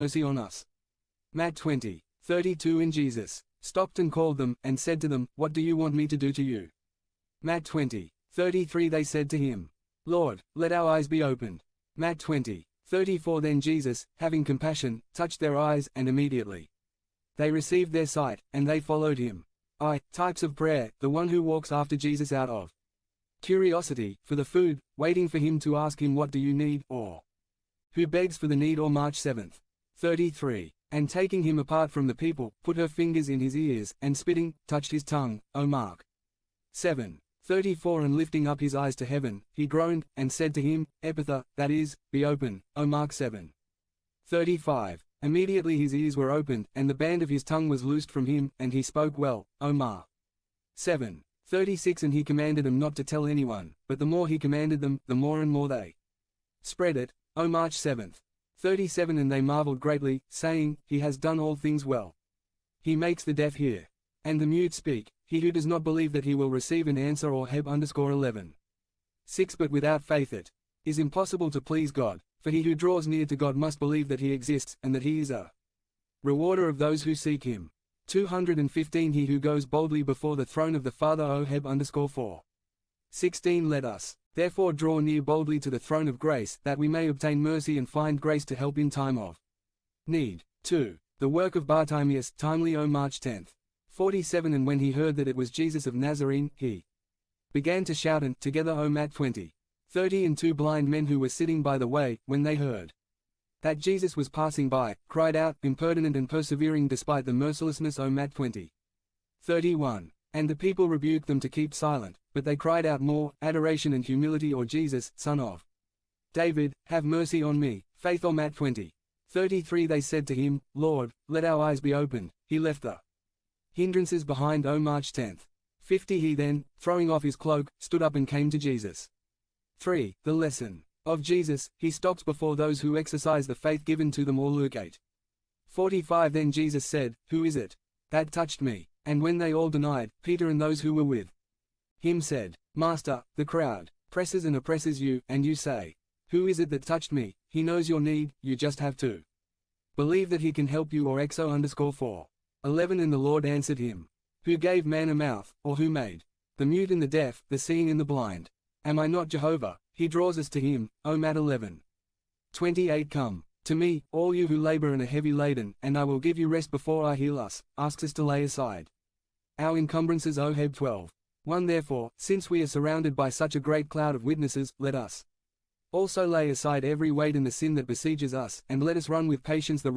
mercy on us. Mat 20, 32. And Jesus stopped and called them, and said to them, What do you want me to do to you? Mat 20, 33. They said to him, Lord, let our eyes be opened. Mat 20, 34. Then Jesus, having compassion, touched their eyes, and immediately they received their sight, and they followed him. Types of prayer, the one who walks after Jesus out of curiosity, for the food, waiting for him to ask him what do you need, or who begs for the need, or March 7th. 33. And taking him apart from the people, put her fingers in his ears, and spitting, touched his tongue, O Mark 7. 34. And lifting up his eyes to heaven, he groaned, and said to him, Epitha, that is, be open, O Mark 7. 35. Immediately his ears were opened, and the band of his tongue was loosed from him, and he spoke well, O Mark 7. 36. And he commanded them not to tell anyone, but the more he commanded them, the more and more they spread it, O March 7th. 37. And they marveled greatly, saying, He has done all things well. He makes the deaf hear, and the mute speak. He who does not believe that he will receive an answer, or Heb_11. 6. But without faith it is impossible to please God, for he who draws near to God must believe that he exists, and that he is a rewarder of those who seek him. 215. He who goes boldly before the throne of the Father, O Heb_4. 16. Let us therefore draw near boldly to the throne of grace, that we may obtain mercy and find grace to help in time of need. 2. The work of Bartimaeus, timely, O March 10th. 47. And when he heard that it was Jesus of Nazarene, he began to shout, and together, O Mat 20. 30. And 2 blind men who were sitting by the way, when they heard that Jesus was passing by, cried out, impertinent and persevering despite the mercilessness, O Mat 20. 31. And the people rebuked them to keep silent, but they cried out more, adoration and humility, or Jesus, Son of David, have mercy on me. Faith, O Mat 20. 33. They said to him, Lord, let our eyes be opened. He left the hindrances behind, O March 10th. 50. He then, throwing off his cloak, stood up and came to Jesus. 3. The lesson of Jesus, he stops before those who exercise the faith given to them, or Luke 8. 45. Then Jesus said, Who is it that touched me? And when they all denied, Peter and those who were with him said, Master, the crowd presses and oppresses you, and you say, Who is it that touched me? He knows your need, you just have to believe that he can help you, or XO_4. 11. And the Lord answered him, Who gave man a mouth, or who made the mute and the deaf, the seeing and the blind? Am I not Jehovah? He draws us to him, O Mat 11. 28. Come to me, all you who labor and are heavy laden, and I will give you rest. Before I heal us, asks us to lay aside our encumbrances, O Heb 12. 1. Therefore, since we are surrounded by such a great cloud of witnesses, let us also lay aside every weight and the sin that besieges us, and let us run with patience the